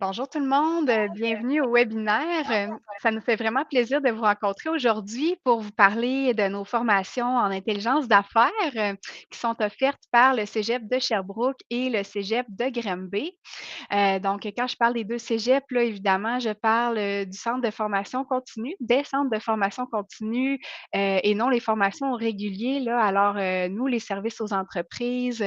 Bonjour tout le monde, bienvenue au webinaire. Ça nous fait vraiment plaisir de vous rencontrer aujourd'hui pour vous parler de nos formations en intelligence d'affaires qui sont offertes par le Cégep de Sherbrooke et le Cégep de Granby. Donc, quand je parle des 2 cégeps, là, évidemment, je parle, du centre de formation continue, des centres de formation continue, et non les formations réguliers, là. Alors, nous, les services aux entreprises,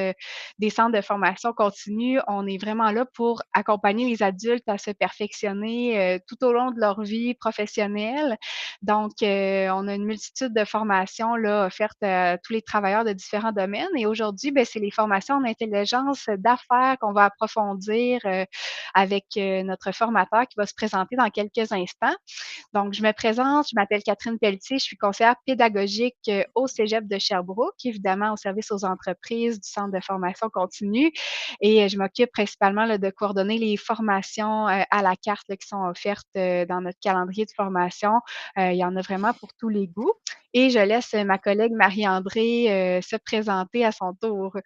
des centres de formation continue, on est vraiment là pour accompagner les adultes à se perfectionner, tout au long de leur vie professionnelle. Donc, on a une multitude de formations, là, offertes à tous les travailleurs de différents domaines et aujourd'hui, ben, c'est les formations en intelligence d'affaires qu'on va approfondir, avec, notre formateur qui va se présenter dans quelques instants. Donc, je me présente, je m'appelle Catherine Pelletier, je suis conseillère pédagogique, au Cégep de Sherbrooke, évidemment au service aux entreprises du centre de formation continue et je m'occupe principalement, là, de coordonner les formations, à la carte, là, qui sont offertes, dans notre calendrier de formation. Il y en a vraiment pour tous les goûts et je laisse, ma collègue Marie-André, se présenter à son tour.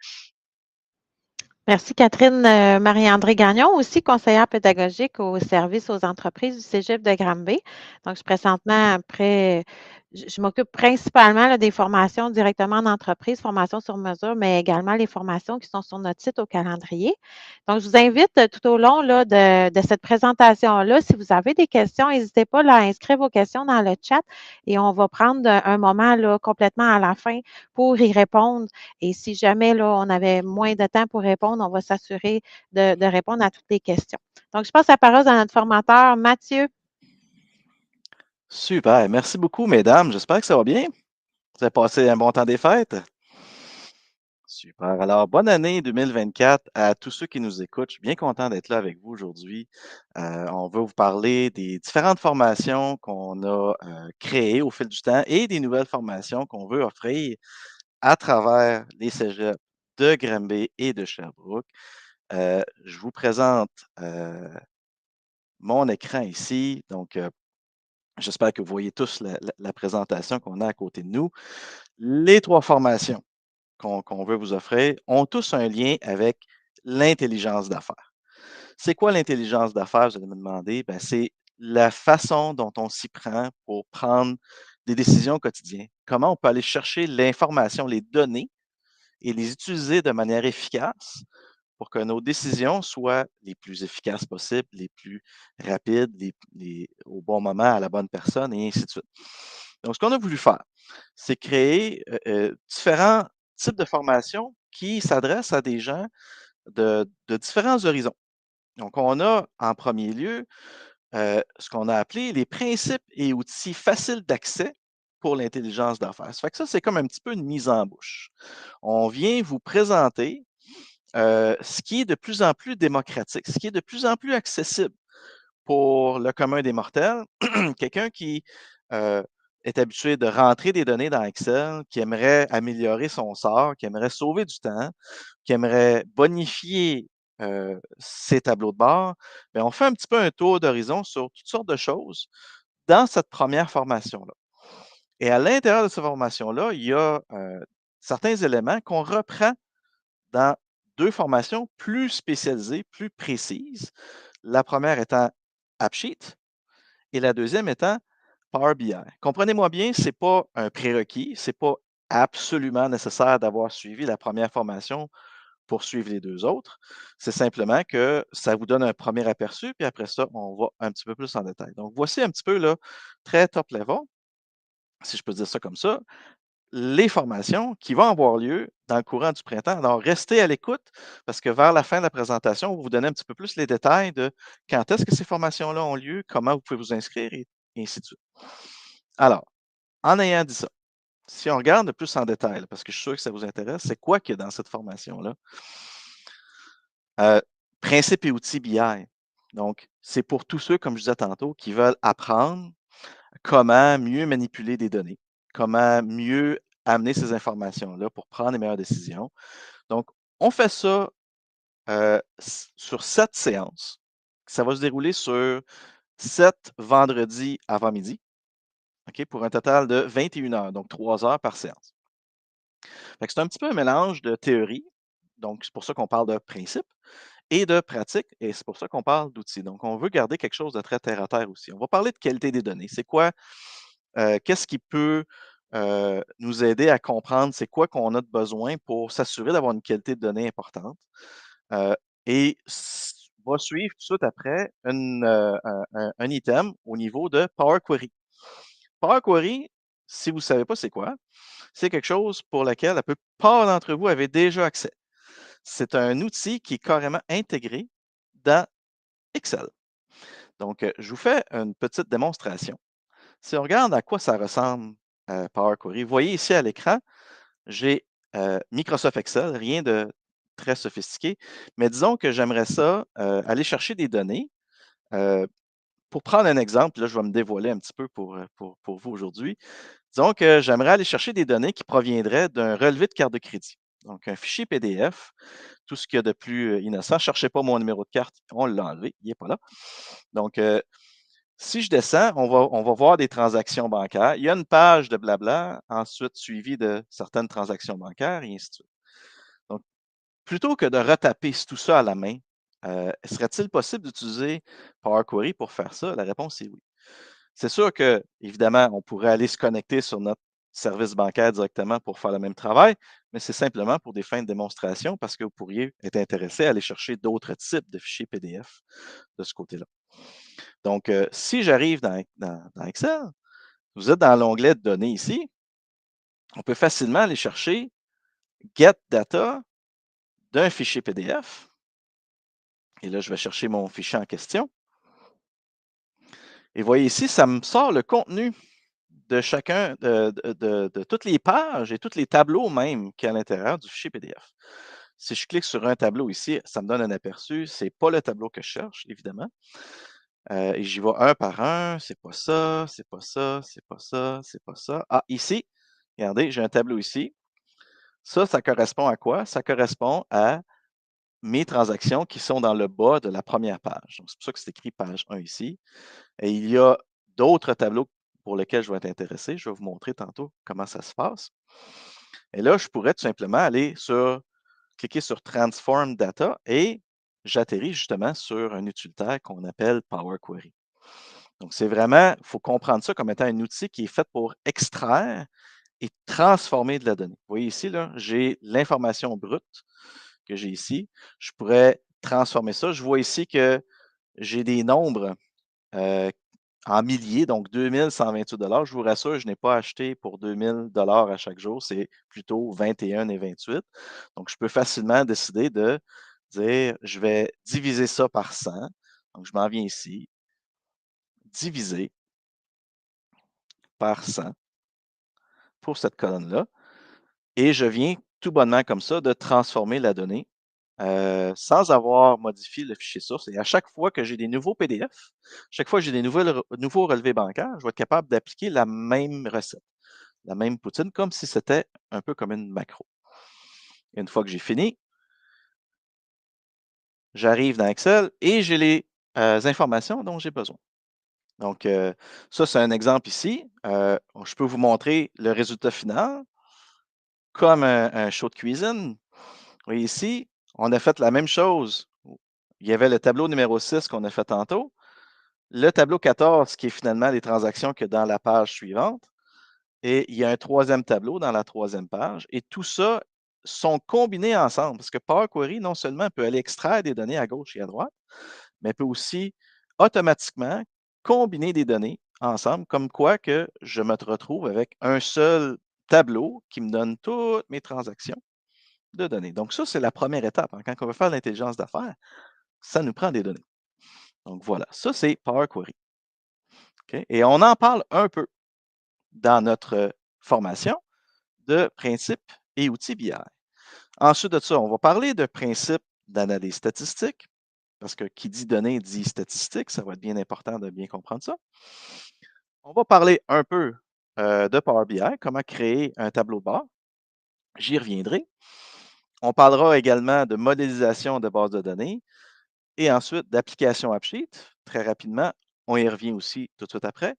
Merci Catherine. Marie-André Gagnon, aussi conseillère pédagogique au service aux entreprises du Cégep de Granby. Donc, je suis présentement après, je m'occupe principalement là, des formations directement en entreprise, formations sur mesure, mais également les formations qui sont sur notre site au calendrier. Donc, je vous invite tout au long là, de cette présentation-là, si vous avez des questions, n'hésitez pas là, à inscrire vos questions dans le chat et on va prendre un moment là, complètement à la fin pour y répondre. Et si jamais là, on avait moins de temps pour répondre, on va s'assurer de répondre à toutes les questions. Donc, je passe la parole à notre formateur, Mathieu. Super. Merci beaucoup, mesdames. J'espère que ça va bien. Vous avez passé un bon temps des fêtes? Super. Alors, bonne année 2024 à tous ceux qui nous écoutent. Je suis bien content d'être là avec vous aujourd'hui. On veut vous parler des différentes formations qu'on a créées au fil du temps et des nouvelles formations qu'on veut offrir à travers les cégeps de Granby et de Sherbrooke. Je vous présente mon écran ici. Donc, j'espère que vous voyez tous la présentation qu'on a à côté de nous. Les trois formations qu'on veut vous offrir ont tous un lien avec l'intelligence d'affaires. C'est quoi l'intelligence d'affaires, vous allez me demander? Ben, c'est la façon dont on s'y prend pour prendre des décisions au quotidien. Comment on peut aller chercher l'information, les données et les utiliser de manière efficace pour que nos décisions soient les plus efficaces possibles, les plus rapides, au bon moment, à la bonne personne, et ainsi de suite. Donc, ce qu'on a voulu faire, c'est créer différents types de formations qui s'adressent à des gens de différents horizons. Donc, on a en premier lieu ce qu'on a appelé les principes et outils faciles d'accès pour l'intelligence d'affaires. Ça fait que ça, c'est comme un petit peu une mise en bouche. On vient vous présenter ce qui est de plus en plus démocratique, ce qui est de plus en plus accessible pour le commun des mortels, quelqu'un qui euh, est habitué de rentrer des données dans Excel, qui aimerait améliorer son sort, qui aimerait sauver du temps, qui aimerait bonifier ses tableaux de bord, bien, on fait un petit peu un tour d'horizon sur toutes sortes de choses dans cette première formation-là. Et à l'intérieur de cette formation-là, il y a certains éléments qu'on reprend dans deux formations plus spécialisées, plus précises. La première étant AppSheet et la deuxième étant Power BI. Comprenez-moi bien, ce n'est pas un prérequis, ce n'est pas absolument nécessaire d'avoir suivi la première formation pour suivre les deux autres. C'est simplement que ça vous donne un premier aperçu, puis après ça, on va un petit peu plus en détail. Donc, voici un petit peu là, très top level, si je peux dire ça comme ça, les formations qui vont avoir lieu dans le courant du printemps. Alors, restez à l'écoute parce que vers la fin de la présentation, on va vous donner un petit peu plus les détails de quand est-ce que ces formations-là ont lieu, comment vous pouvez vous inscrire et ainsi de suite. Alors, en ayant dit ça, si on regarde plus en détail, parce que je suis sûr que ça vous intéresse, c'est quoi qu'il y a dans cette formation-là? Euh, Principes et outils BI. Donc, c'est pour tous ceux, comme je disais tantôt, qui veulent apprendre comment mieux manipuler des données, comment mieux amener ces informations-là pour prendre les meilleures décisions. Donc, on fait ça sur 7 séances. Ça va se dérouler sur 7 vendredis avant midi, OK, pour un total de 21 heures, donc 3 heures par séance. C'est un petit peu un mélange de théorie, donc c'est pour ça qu'on parle de principe, et de pratique, et c'est pour ça qu'on parle d'outils. Donc, on veut garder quelque chose de très terre à terre aussi. On va parler de qualité des données. C'est quoi, qu'est-ce qui peut nous aider à comprendre c'est quoi qu'on a de besoin pour s'assurer d'avoir une qualité de données importante. Et va suivre tout de suite après un item au niveau de Power Query. Power Query, si vous ne savez pas c'est quoi, c'est quelque chose pour lequel la plupart d'entre vous avaient déjà accès. C'est un outil qui est carrément intégré dans Excel. Donc, je vous fais une petite démonstration. Si on regarde à quoi ça ressemble, Power Query, vous voyez ici à l'écran, j'ai Microsoft Excel, rien de très sophistiqué, mais disons que j'aimerais ça aller chercher des données. Pour prendre un exemple, là, je vais me dévoiler un petit peu pour vous aujourd'hui. Disons que j'aimerais aller chercher des données qui proviendraient d'un relevé de carte de crédit. Donc, un fichier PDF, tout ce qu'il y a de plus innocent. Ne cherchez pas mon numéro de carte, on l'a enlevé, il n'est pas là. Donc, si je descends, on va voir des transactions bancaires. Il y a une page de blabla, ensuite suivie de certaines transactions bancaires, et ainsi de suite. Donc, plutôt que de retaper tout ça à la main, serait-il possible d'utiliser Power Query pour faire ça? La réponse est oui. C'est sûr que, évidemment, on pourrait aller se connecter sur notre service bancaire directement pour faire le même travail, mais c'est simplement pour des fins de démonstration parce que vous pourriez être intéressé à aller chercher d'autres types de fichiers PDF de ce côté-là. Donc, si j'arrive dans Excel, vous êtes dans l'onglet de données ici, on peut facilement aller chercher Get Data d'un fichier PDF. Et là, je vais chercher mon fichier en question. Et vous voyez ici, ça me sort le contenu de chacun, de toutes les pages et tous les tableaux même qu'il y a à l'intérieur du fichier PDF. Si je clique sur un tableau ici, ça me donne un aperçu. Ce n'est pas le tableau que je cherche, évidemment. Et j'y vais un par un. C'est pas ça, c'est pas ça, c'est pas ça, c'est pas ça. Ah, ici, regardez, j'ai un tableau ici. Ça correspond à quoi? Ça correspond à mes transactions qui sont dans le bas de la première page. Donc, c'est pour ça que c'est écrit page 1 ici. Et il y a d'autres tableaux pour lesquels je vais être intéressé. Je vais vous montrer tantôt comment ça se passe. Et là, je pourrais tout simplement aller cliquer sur Transform Data et j'atterris justement sur un utilitaire qu'on appelle Power Query. Donc, c'est vraiment, il faut comprendre ça comme étant un outil qui est fait pour extraire et transformer de la donnée. Vous voyez ici, là, j'ai l'information brute que j'ai ici. Je pourrais transformer ça. Je vois ici que j'ai des nombres en milliers, donc 2128 $. Je vous rassure, je n'ai pas acheté pour 2000 $ à chaque jour, c'est plutôt 21 et 28. Donc, je peux facilement décider de dire, je vais diviser ça par 100. Donc, je m'en viens ici, diviser par 100 pour cette colonne-là. Et je viens tout bonnement comme ça de transformer la donnée sans avoir modifié le fichier source. Et à chaque fois que j'ai des nouveaux PDF, chaque fois que j'ai des nouveaux relevés bancaires, je vais être capable d'appliquer la même recette, la même poutine, comme si c'était un peu comme une macro. Et une fois que j'ai fini, j'arrive dans Excel et j'ai les informations dont j'ai besoin. Donc, ça, c'est un exemple ici. Je peux vous montrer le résultat final comme un show de cuisine. Vous voyez ici, on a fait la même chose. Il y avait le tableau numéro 6 qu'on a fait tantôt. Le tableau 14, qui est finalement les transactions que dans la page suivante. Et il y a un troisième tableau dans la troisième page. Et tout ça sont combinés ensemble parce que Power Query, non seulement peut aller extraire des données à gauche et à droite, mais peut aussi automatiquement combiner des données ensemble, comme quoi que je me retrouve avec un seul tableau qui me donne toutes mes transactions de données. Donc, ça, c'est la première étape. Hein. Quand on veut faire l'intelligence d'affaires, ça nous prend des données. Donc, voilà. Ça, c'est Power Query. Okay? Et on en parle un peu dans notre formation de principes et outils BI. Ensuite de ça, on va parler de principes d'analyse statistique, parce que qui dit données dit statistique, ça va être bien important de bien comprendre ça. On va parler un peu de Power BI, comment créer un tableau de bord. J'y reviendrai. On parlera également de modélisation de bases de données et ensuite d'application AppSheet. Très rapidement, on y revient aussi tout de suite après.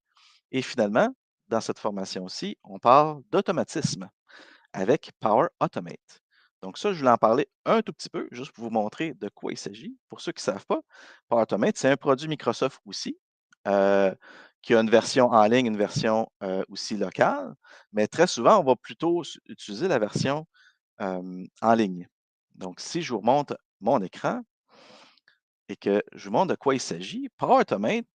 Et finalement, dans cette formation-ci, on parle d'automatisme avec Power Automate. Donc ça, je voulais en parler un tout petit peu, juste pour vous montrer de quoi il s'agit. Pour ceux qui ne savent pas, Power Automate, c'est un produit Microsoft aussi, euh, qui a une version en ligne, une version aussi locale, mais très souvent, on va plutôt utiliser la version en ligne. Donc, si je vous remonte mon écran et que je vous montre de quoi il s'agit, Power Automate,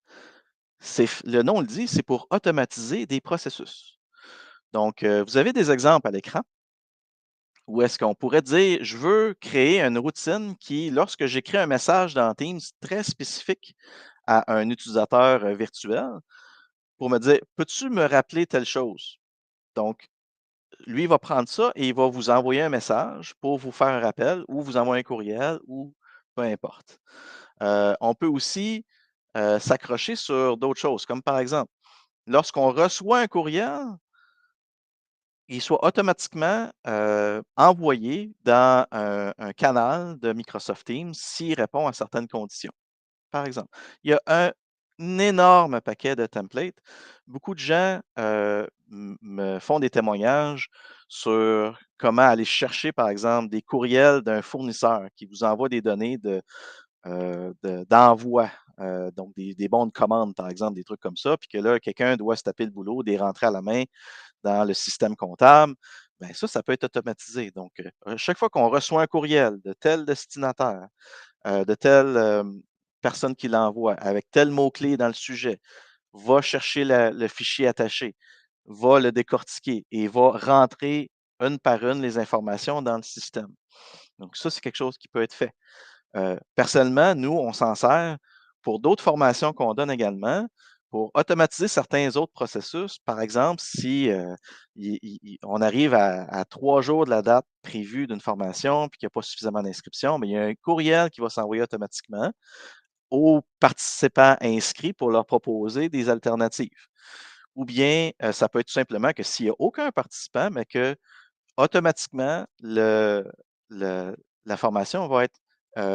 le nom le dit, c'est pour automatiser des processus. Donc, vous avez des exemples à l'écran où est-ce qu'on pourrait dire, je veux créer une routine qui, lorsque j'écris un message dans Teams très spécifique à un utilisateur virtuel, pour me dire, peux-tu me rappeler telle chose? Donc, lui, il va prendre ça et il va vous envoyer un message pour vous faire un rappel ou vous envoyer un courriel ou peu importe. On peut aussi s'accrocher sur d'autres choses, comme par exemple, lorsqu'on reçoit un courriel, il soit automatiquement envoyé dans un canal de Microsoft Teams s'il répond à certaines conditions. Par exemple, il y a un énorme paquet de templates. Beaucoup de gens me font des témoignages sur comment aller chercher, par exemple, des courriels d'un fournisseur qui vous envoie des données d'envoi, donc des bons de commande, par exemple, des trucs comme ça, puis que là, quelqu'un doit se taper le boulot, des rentrées à la main dans le système comptable. Bien, ça peut être automatisé. Donc, chaque fois qu'on reçoit un courriel de tel destinataire, de telle personne qui l'envoie, avec tel mot-clé dans le sujet, va chercher le fichier attaché, va le décortiquer et va rentrer une par une les informations dans le système. Donc, ça, c'est quelque chose qui peut être fait. Personnellement, nous, on s'en sert pour d'autres formations qu'on donne également, pour automatiser certains autres processus. Par exemple, si on arrive à 3 jours de la date prévue d'une formation puis qu'il n'y a pas suffisamment d'inscriptions, mais il y a un courriel qui va s'envoyer automatiquement aux participants inscrits pour leur proposer des alternatives. Ou bien, ça peut être tout simplement que s'il n'y a aucun participant, mais que automatiquement, la formation va être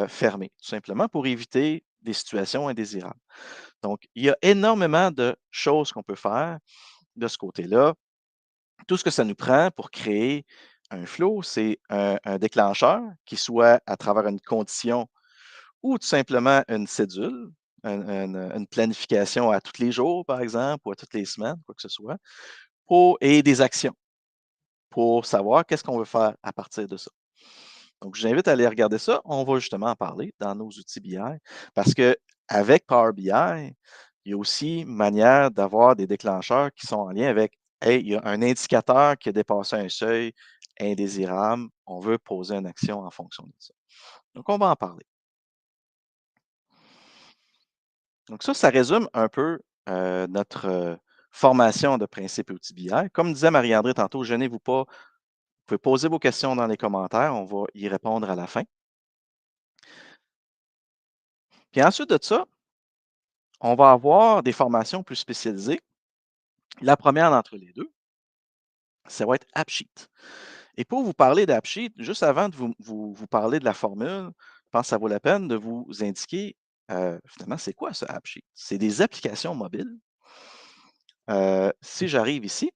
fermée, tout simplement pour éviter des situations indésirables. Donc, il y a énormément de choses qu'on peut faire de ce côté-là. Tout ce que ça nous prend pour créer un flow, c'est un déclencheur qui soit à travers une condition ou tout simplement une cédule, une planification à tous les jours, par exemple, ou à toutes les semaines, quoi que ce soit, et des actions pour savoir qu'est-ce qu'on veut faire à partir de ça. Donc, je vous invite à aller regarder ça. On va justement en parler dans nos outils BI parce qu'avec Power BI, il y a aussi une manière d'avoir des déclencheurs qui sont en lien avec, hey, il y a un indicateur qui a dépassé un seuil indésirable. On veut poser une action en fonction de ça. Donc, on va en parler. Donc, ça résume un peu notre formation de principes et outils BI. Comme disait Marie-André tantôt, gênez-vous pas. Vous pouvez poser vos questions dans les commentaires. On va y répondre à la fin. Puis ensuite de ça, on va avoir des formations plus spécialisées. La première d'entre les deux, ça va être AppSheet. Et pour vous parler d'AppSheet, juste avant de vous parler de la formule, je pense que ça vaut la peine de vous indiquer finalement c'est quoi ce AppSheet. C'est des applications mobiles. Si j'arrive ici,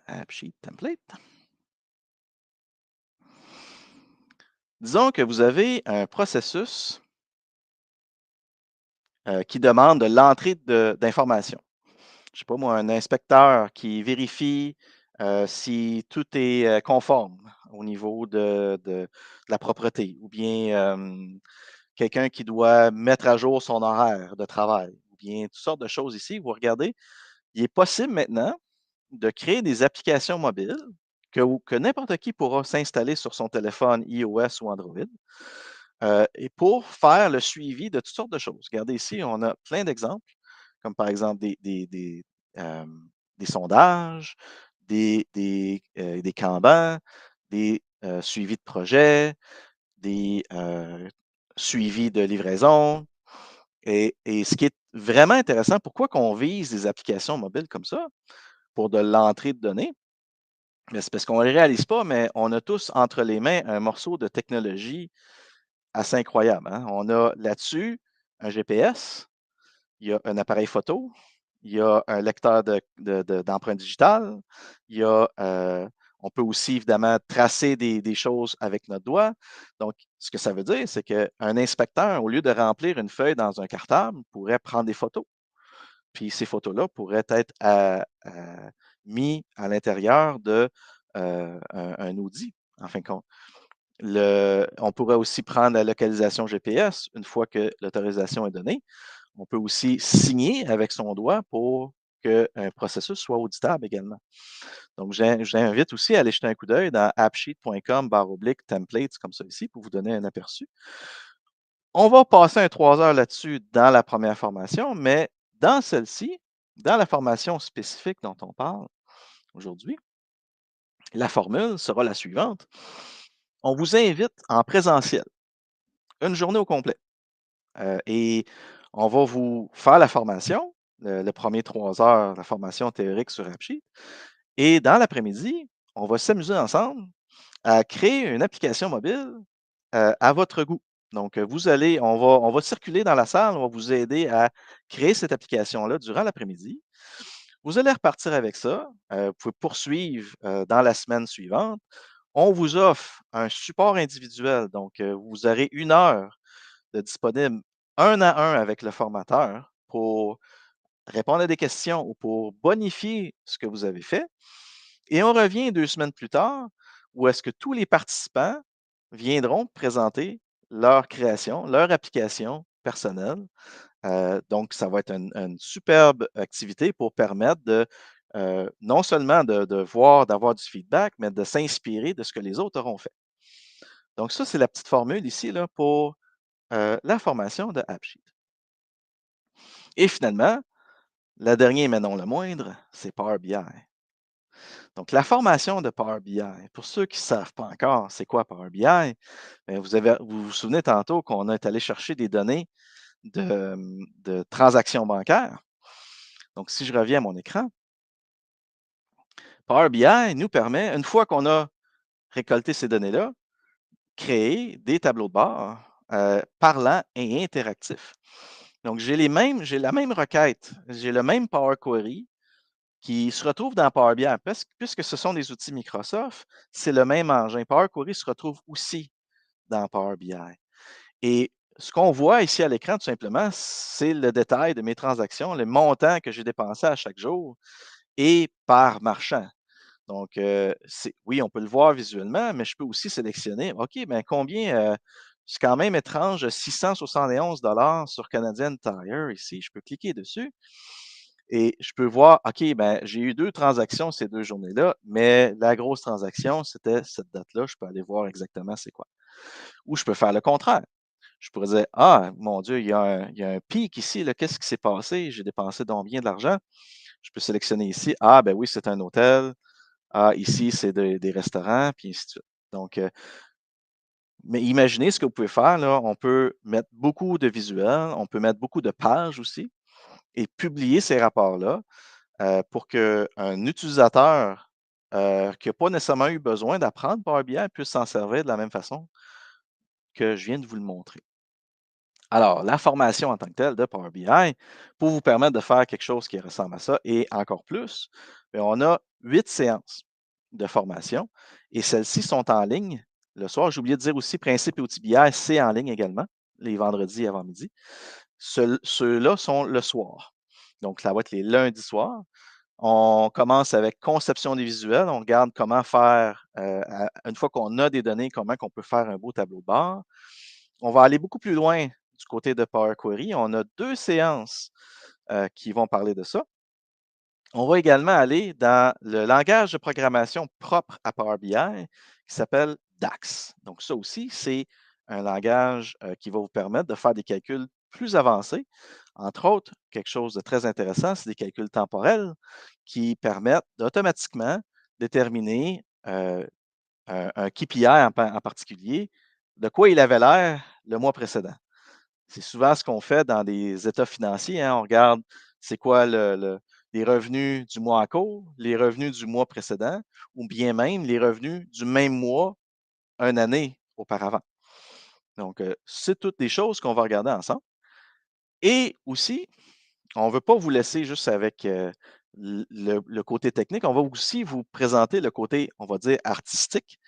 AppSheet Template, disons que vous avez un processus qui demande de l'entrée d'informations. Je ne sais pas moi, un inspecteur qui vérifie si tout est conforme au niveau de la propreté, ou bien quelqu'un qui doit mettre à jour son horaire de travail, ou bien toutes sortes de choses ici. Vous regardez, il est possible maintenant de créer des applications mobiles que n'importe qui pourra s'installer sur son téléphone iOS ou Android et pour faire le suivi de toutes sortes de choses. Regardez ici, on a plein d'exemples, comme par exemple des sondages, des Kanban, des suivis de projets, des suivis de livraison. Et ce qui est vraiment intéressant, pourquoi qu'on vise des applications mobiles comme ça pour de l'entrée de données? C'est parce qu'on ne le réalise pas, mais on a tous entre les mains un morceau de technologie assez incroyable. Hein? On a là-dessus un GPS, il y a un appareil photo, il y a un lecteur d'empreintes digitales, il y a, on peut aussi évidemment tracer des choses avec notre doigt. Donc, ce que ça veut dire, c'est qu'un inspecteur, au lieu de remplir une feuille dans un cartable, pourrait prendre des photos. Puis ces photos-là pourraient être mis à l'intérieur de un Audi, en fin de compte. On pourrait aussi prendre la localisation GPS une fois que l'autorisation est donnée. On peut aussi signer avec son doigt pour qu'un processus soit auditable également. Donc, j'invite aussi à aller jeter un coup d'œil dans appsheet.com/templates, comme ça ici, pour vous donner un aperçu. On va passer 3 heures là-dessus dans la première formation, mais dans celle-ci, dans la formation spécifique dont on parle aujourd'hui, la formule sera la suivante. On vous invite en présentiel, une journée au complet. Et on va vous faire la formation, le premier 3 heures, la formation théorique sur AppSheet. Et dans l'après-midi, on va s'amuser ensemble à créer une application mobile à votre goût. Donc, on va circuler dans la salle, on va vous aider à créer cette application-là durant l'après-midi. Vous allez repartir avec ça. Vous pouvez poursuivre dans la semaine suivante. On vous offre un support individuel. Donc, vous aurez 1 heure de disponible 1 à 1 avec le formateur pour répondre à des questions ou pour bonifier ce que vous avez fait. Et on revient 2 semaines plus tard où est-ce que tous les participants viendront présenter leur création, leur application personnelle. Donc, ça va être une superbe activité pour permettre de non seulement de voir, d'avoir du feedback, mais de s'inspirer de ce que les autres auront fait. Donc, ça, c'est la petite formule ici là, pour la formation de AppSheet. Et finalement, la dernière, mais non le moindre, c'est Power BI. Donc, la formation de Power BI, pour ceux qui ne savent pas encore c'est quoi Power BI, vous vous souvenez tantôt qu'on est allé chercher des données de transactions bancaires. Donc, si je reviens à mon écran, Power BI nous permet, une fois qu'on a récolté ces données-là, créer des tableaux de bord parlants et interactifs. Donc, j'ai la même requête, j'ai le même Power Query qui se retrouve dans Power BI. Puisque ce sont des outils Microsoft, c'est le même engin. Power Query se retrouve aussi dans Power BI. Et ce qu'on voit ici à l'écran, tout simplement, c'est le détail de mes transactions, le montant que j'ai dépensé à chaque jour et par marchand. Donc, oui, on peut le voir visuellement, mais je peux aussi sélectionner, OK, ben combien, c'est quand même étrange, 671 sur Canadian Tire ici. Je peux cliquer dessus et je peux voir, OK, ben j'ai eu 2 transactions ces 2 journées-là, mais la grosse transaction, c'était cette date-là. Je peux aller voir exactement c'est quoi. Ou je peux faire le contraire. Je pourrais dire, ah, mon Dieu, il y a un pic ici, là, qu'est-ce qui s'est passé? J'ai dépensé donc bien de l'argent. Je peux sélectionner ici, ah, ben oui, c'est un hôtel. Ah, ici, c'est des restaurants, puis ainsi de suite. Donc, mais imaginez ce que vous pouvez faire, là. On peut mettre beaucoup de visuels, on peut mettre beaucoup de pages aussi et publier ces rapports-là pour qu'un utilisateur qui n'a pas nécessairement eu besoin d'apprendre Power BI puisse s'en servir de la même façon que je viens de vous le montrer. Alors, la formation en tant que telle de Power BI, pour vous permettre de faire quelque chose qui ressemble à ça et encore plus, bien, on a 8 séances de formation et celles-ci sont en ligne le soir. J'ai oublié de dire aussi, Principe et outils BI, c'est en ligne également, les vendredis avant midi. Ceux-là sont le soir. Donc, ça va être les lundis soirs. On commence avec conception des visuels. On regarde comment faire, une fois qu'on a des données, comment on peut faire un beau tableau de bord. On va aller beaucoup plus loin du côté de Power Query. On a 2 séances qui vont parler de ça. On va également aller dans le langage de programmation propre à Power BI qui s'appelle DAX. Donc, ça aussi, c'est un langage qui va vous permettre de faire des calculs plus avancés. Entre autres, quelque chose de très intéressant, c'est des calculs temporels qui permettent d'automatiquement déterminer un KPI en particulier, de quoi il avait l'air le mois précédent. C'est souvent ce qu'on fait dans des états financiers. Hein. On regarde c'est quoi les revenus du mois en cours, les revenus du mois précédent, ou bien même les revenus du même mois une année auparavant. Donc, c'est toutes des choses qu'on va regarder ensemble. Et aussi, on ne veut pas vous laisser juste avec le côté technique. On va aussi vous présenter le côté, on va dire, artistique,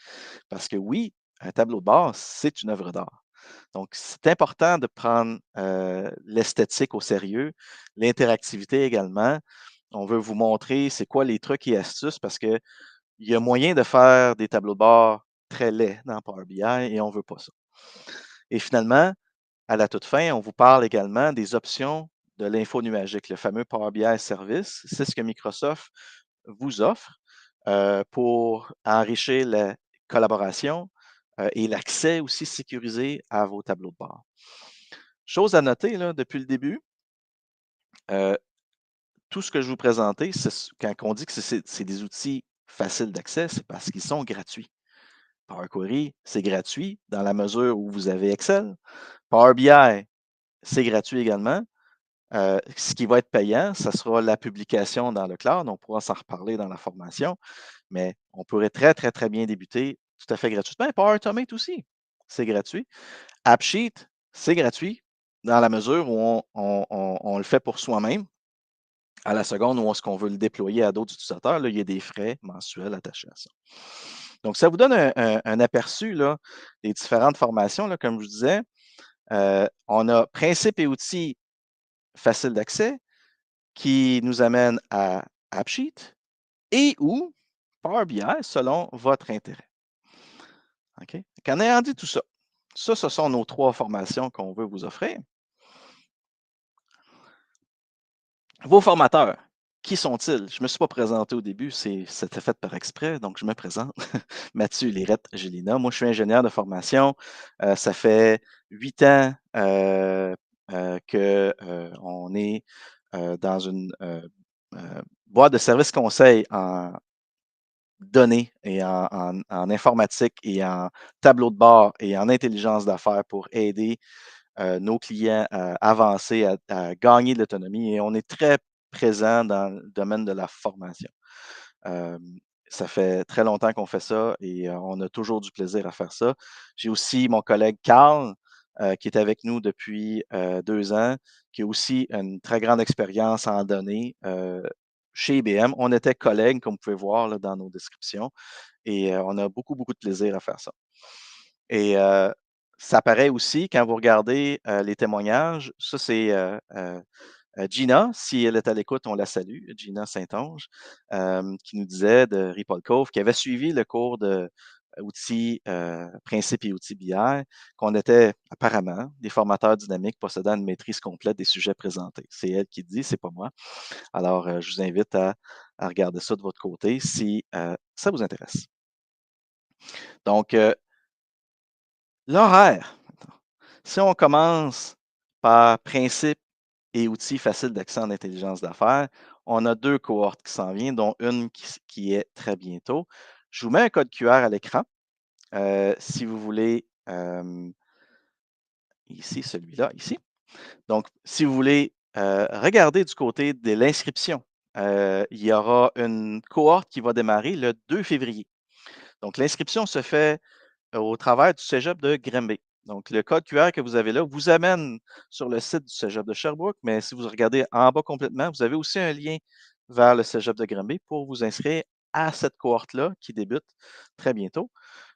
parce que oui, un tableau de bord, c'est une œuvre d'art. Donc, c'est important de prendre l'esthétique au sérieux, l'interactivité également. On veut vous montrer c'est quoi les trucs et astuces parce qu'il y a moyen de faire des tableaux de bord très laids dans Power BI et on ne veut pas ça. Et finalement, à la toute fin, on vous parle également des options de l'info nuagique, le fameux Power BI Service. C'est ce que Microsoft vous offre pour enrichir la collaboration et l'accès aussi sécurisé à vos tableaux de bord. Chose à noter là, depuis le début, tout ce que je vous présentais, quand on dit que c'est des outils faciles d'accès, c'est parce qu'ils sont gratuits. Power Query, c'est gratuit dans la mesure où vous avez Excel. Power BI, c'est gratuit également. Ce qui va être payant, ce sera la publication dans le cloud. On pourra s'en reparler dans la formation, mais on pourrait très, très, très bien débuter tout à fait gratuitement. Power Automate aussi, c'est gratuit. AppSheet, c'est gratuit dans la mesure où on le fait pour soi-même. À la seconde où est-ce qu'on veut le déployer à d'autres utilisateurs, là, il y a des frais mensuels attachés à ça. Donc, ça vous donne un aperçu là, des différentes formations. Là, comme je vous disais, on a principes et outils faciles d'accès qui nous amènent à AppSheet et ou Power BI selon votre intérêt. OK? En ayant dit tout ça, ce sont nos 3 formations qu'on veut vous offrir. Vos formateurs, qui sont-ils? Je ne me suis pas présenté au début, c'était fait par exprès, donc je me présente. Mathieu Lirette Gélina. Moi, je suis ingénieur de formation. Ça fait 8 ans qu'on est dans une boîte de services conseil en données et en informatique et en tableau de bord et en intelligence d'affaires pour aider nos clients à avancer, à gagner de l'autonomie. Et on est très présent dans le domaine de la formation. Ça fait très longtemps qu'on fait ça et on a toujours du plaisir à faire ça. J'ai aussi mon collègue Carl, qui est avec nous depuis 2 ans, qui a aussi une très grande expérience en données chez IBM. On était collègues, comme vous pouvez voir là, dans nos descriptions, et on a beaucoup, beaucoup de plaisir à faire ça. Et ça paraît aussi quand vous regardez les témoignages. Ça, c'est Gina, si elle est à l'écoute, on la salue, Gina Saint-Onge, qui nous disait de Repol Cove, qui avait suivi le cours de outils, principes et outils BI, qu'on était apparemment des formateurs dynamiques possédant une maîtrise complète des sujets présentés. C'est elle qui dit, c'est pas moi. Alors, je vous invite à regarder ça de votre côté si ça vous intéresse. Donc, l'horaire. Si on commence par principes et outils faciles d'accès en intelligence d'affaires, on a 2 cohortes qui s'en viennent, dont une qui est très bientôt. Je vous mets un code QR à l'écran. Si vous voulez, ici, celui-là, ici. Donc, si vous voulez regarder du côté de l'inscription, il y aura une cohorte qui va démarrer le 2 février. Donc, l'inscription se fait au travers du Cégep de Granby. Donc, le code QR que vous avez là vous amène sur le site du Cégep de Sherbrooke, mais si vous regardez en bas complètement, vous avez aussi un lien vers le Cégep de Granby pour vous inscrire à cette cohorte-là qui débute très bientôt.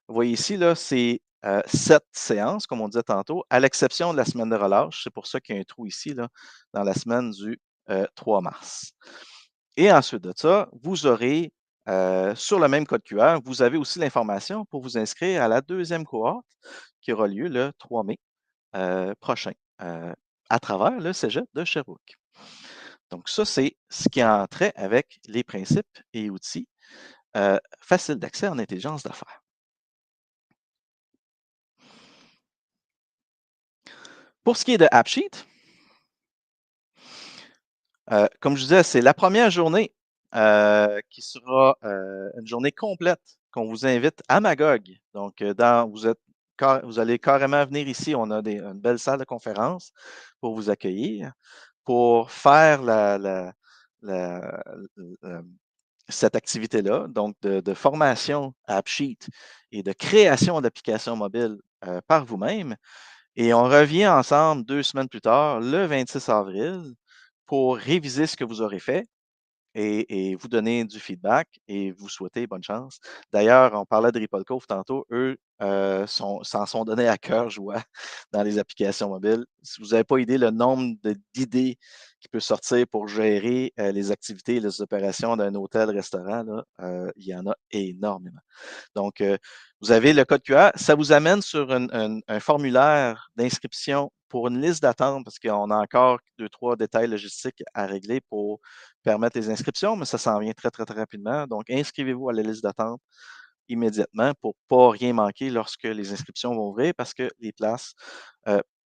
Vous voyez ici, là, c'est 7 séances, comme on disait tantôt, à l'exception de la semaine de relâche. C'est pour ça qu'il y a un trou ici, là, dans la semaine du 3 mars. Et ensuite de ça, vous aurez sur le même code QR, vous avez aussi l'information pour vous inscrire à la 2e cohorte qui aura lieu le 3 mai prochain à travers le Cégep de Sherbrooke. Donc, ça, c'est ce qui a trait avec les principes et outils faciles d'accès en intelligence d'affaires. Pour ce qui est de AppSheet, comme je disais, c'est la première journée qui sera une journée complète qu'on vous invite à Magog. Donc, vous allez carrément venir ici. On a une belle salle de conférence pour vous accueillir, pour faire cette activité-là, donc de formation à AppSheet et de création d'applications mobiles par vous-même. Et on revient ensemble 2 semaines plus tard, le 26 avril, pour réviser ce que vous aurez fait et vous donner du feedback et vous souhaiter bonne chance. D'ailleurs, on parlait de Ripple Cove tantôt. Eux s'en sont donnés à cœur joie dans les applications mobiles. Si vous n'avez pas idée le nombre d'idées qui peut sortir pour gérer les activités et les opérations d'un hôtel-restaurant, il y en a énormément. Donc, vous avez le code QR. Ça vous amène sur un formulaire d'inscription pour une liste d'attente parce qu'on a encore 2-3 détails logistiques à régler pour permettre les inscriptions, mais ça s'en vient très, très, très rapidement. Donc, inscrivez-vous à la liste d'attente immédiatement pour ne pas rien manquer lorsque les inscriptions vont ouvrir parce que les places,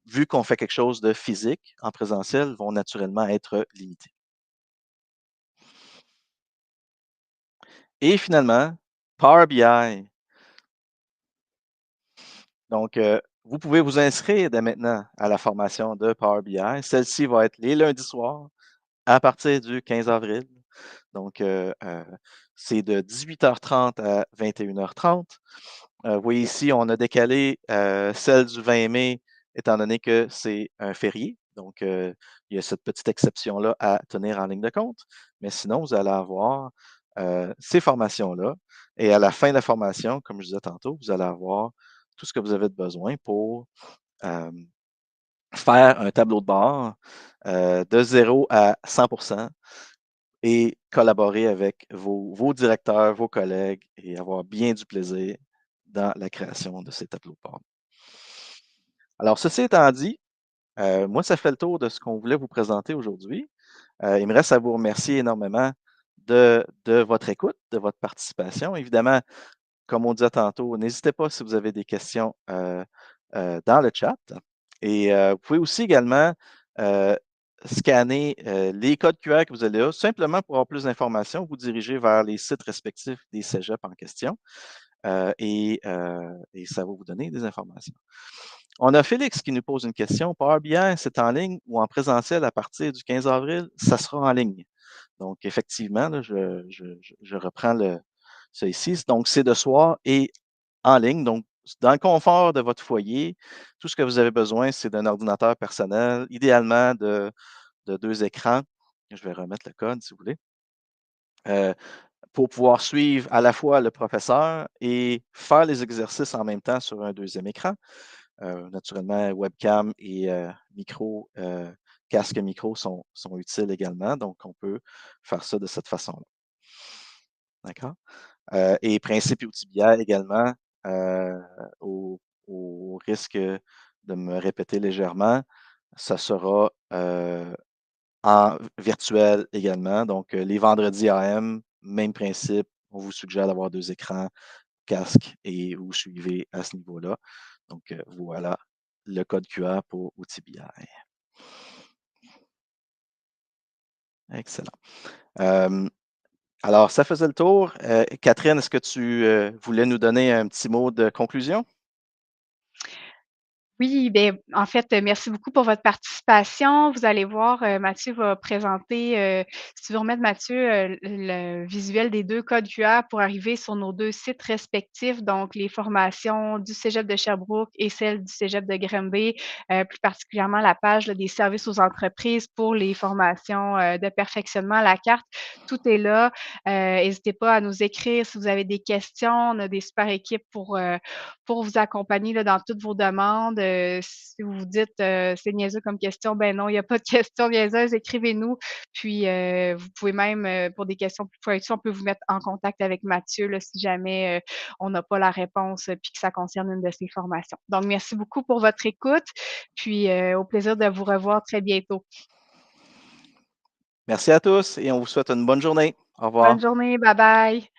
vu qu'on fait quelque chose de physique en présentiel, vont naturellement être limitées. Et finalement, Power BI. Donc, vous pouvez vous inscrire dès maintenant à la formation de Power BI. Celle-ci va être les lundis soirs à partir du 15 avril. Donc, c'est de 18h30 à 21h30. Vous voyez ici, on a décalé celle du 20 mai, étant donné que c'est un férié. Donc, il y a cette petite exception-là à tenir en ligne de compte. Mais sinon, vous allez avoir ces formations-là. Et à la fin de la formation, comme je disais tantôt, vous allez avoir tout ce que vous avez besoin pour faire un tableau de bord de 0 à 100% et collaborer avec vos directeurs, vos collègues et avoir bien du plaisir dans la création de ces tableaux de bord. Alors, ceci étant dit, moi, ça fait le tour de ce qu'on voulait vous présenter aujourd'hui. Il me reste à vous remercier énormément de votre écoute, de votre participation. Évidemment, comme on disait tantôt, n'hésitez pas si vous avez des questions dans le chat. Et vous pouvez aussi également scanner les codes QR que vous avez là, simplement pour avoir plus d'informations, vous diriger vers les sites respectifs des cégeps en question et ça va vous donner des informations. On a Félix qui nous pose une question. Power BI, c'est en ligne ou en présentiel à partir du 15 avril? Ça sera en ligne. Donc, effectivement, là, je reprends ça ici. Donc, c'est de soir et en ligne. Donc, dans le confort de votre foyer, tout ce que vous avez besoin, c'est d'un ordinateur personnel, idéalement de 2 écrans. Je vais remettre le code, si vous voulez. Pour pouvoir suivre à la fois le professeur et faire les exercices en même temps sur un deuxième écran. Naturellement, webcam et micro, casque micro sont utiles également. Donc, on peut faire ça de cette façon-là. D'accord? Et principe et outils BI également, au risque de me répéter légèrement, ça sera en virtuel également. Donc, les vendredis AM, même principe. On vous suggère d'avoir 2 écrans, casque et vous suivez à ce niveau-là. Donc, voilà le code QR pour outils BI. Excellent. Alors, ça faisait le tour. Catherine, est-ce que tu voulais nous donner un petit mot de conclusion? Oui, bien, en fait, merci beaucoup pour votre participation. Vous allez voir, Mathieu va présenter, si tu veux remettre Mathieu, le visuel des 2 codes QR pour arriver sur nos 2 sites respectifs, donc les formations du cégep de Sherbrooke et celle du cégep de Granby, plus particulièrement la page là, des services aux entreprises pour les formations, de perfectionnement à la carte. Tout est là. Hésitez pas à nous écrire si vous avez des questions. On a des super équipes pour vous accompagner là, dans toutes vos demandes. Si vous vous dites c'est niaiseux comme question, ben non, il n'y a pas de questions niaiseuses, écrivez-nous. Puis vous pouvez même, pour des questions plus pointues, on peut vous mettre en contact avec Mathieu là, si jamais on n'a pas la réponse puis que ça concerne une de ses formations. Donc, merci beaucoup pour votre écoute. Puis au plaisir de vous revoir très bientôt. Merci à tous et on vous souhaite une bonne journée. Au revoir. Bonne journée, bye bye.